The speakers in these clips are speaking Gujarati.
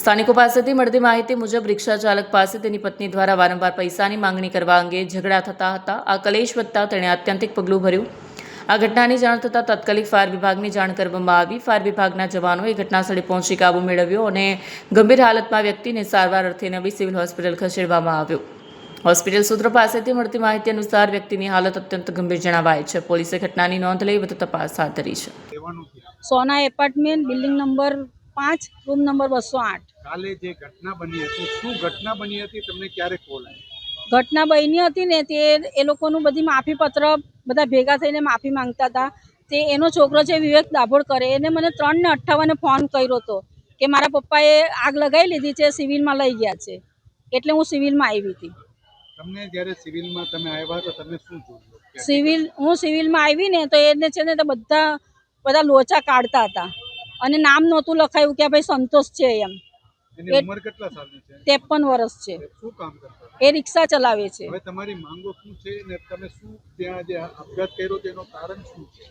સ્થાનિકો પાસેથી મળતી માહિતી મુજબ રિક્ષા ચાલક પાસે તેની પત્ની દ્વારા વારંવાર પૈસાની માંગણી કરવા અંગે ઝઘડા થતા હતા। આ કલેશ વધતા તેણે આત્યંતિક પગલું ભર્યું। આ ઘટનાની જાણ થતાં તાત્કાલિક ફાયર વિભાગની જાણ કરવામાં આવી। ફાયર વિભાગના જવાનોએ ઘટનાસ્થળે પહોંચી કાબૂ મેળવ્યો અને ગંભીર હાલતમાં વ્યક્તિને સારવાર અર્થે નવી સિવિલ હોસ્પિટલ ખસેડવામાં આવ્યો। હોસ્પિટલ સૂત્રો પાસેથી મળતી માહિતી અનુસાર વ્યક્તિની હાલત અત્યંત ગંભીર જણાવાય છે। પોલીસે ઘટનાની નોંધ લઈ વધુ તપાસ હાથ ધરી છે। Sona apartment building number 5 room number 208। કાલે જે ઘટના બની હતી, શું ઘટના બની હતી, તમને ક્યારે કોલ આવ્યો? ઘટના બની હતી ને તે એ લોકોનું બધી માફી પત્ર બધા ભેગા થઈને માફી માંગતા હતા। તે એનો છોકરો છે વિવેક દાભોળકરે, એને મને 3:58 ફોન કર્યો હતો કે મારા પપ્પાએ આગ લગાવી લીધી છે, સિવિલમાં લઈ ગયા છે। એટલે હું સિવિલમાં આવી હતી। તમને જ્યારે સિવિલમાં તમે આવ્યા તો તમે શું જોયું? હું સિવિલમાં આવી ને તો એને છે ને તો બધા લોચા કાઢતા હતા અને નામ નહોતું લખાયું કે ભાઈ સંતોષ છે એમ। એની ઉંમર કેટલા સાલની છે? 53 વર્ષ છે। શું કામ કરતા? એ રિક્ષા ચલાવે છે। હવે તમારી માંગો શું છે ને તમે શું ત્યાં જે આપઘાત કર્યો તેનું કારણ શું છે?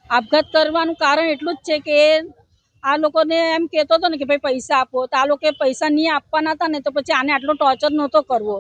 આપઘાત કરવાનું કારણ એટલું જ છે કે આ લોકોને એમ કહેતો હતો ને કે ભાઈ પૈસા આપો, તો આ લોકો પૈસા નહીં આપવાના હતા ને તો પછી આને આટલો ટોર્ચર નહોતો કરવો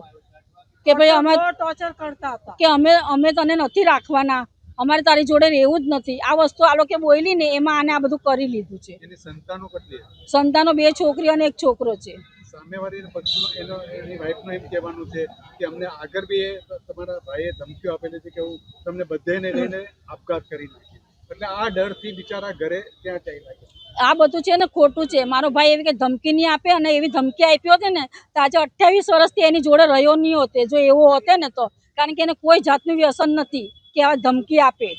કે ભાઈ અમે ટોર્ચર કરતા હતા કે અમે તને નથી રાખવાના, અમારે તારી જોડે રહેવું જ નથી। આ વસ્તુ આ લોકો બોલી ને એમાં આને આ બધું કરી લીધું છે। એની સંતાનો કેટલી? સંતાનો 2 છોકરીઓ અને 1 છોકરો છે। સામેવાળી પક્ષનો એની વાઈફનું એમ કહેવાનું છે કે અમને આગળ બી તમારા ભાઈએ ધમકીઓ આપેલી છે કે હું તમને બધાને લઈને આપઘાત કરી નાખીશ, એટલે આ ડરથી બિચારા ઘરે ત્યાં ચાલ્યા ગયા। આ બધું છે ને ખોટું છે। મારો ભાઈ એવી કે ધમકી નહીં આપે અને એવી ધમકી આપી હોત ને તો આજે 28 વર્ષથી એની જોડે રહ્યો નહીં હોતે જો એવો હોતે ને તો, કારણ કે એને કોઈ જાતનું વ્યસન નથી કે આ ધમકી આપે।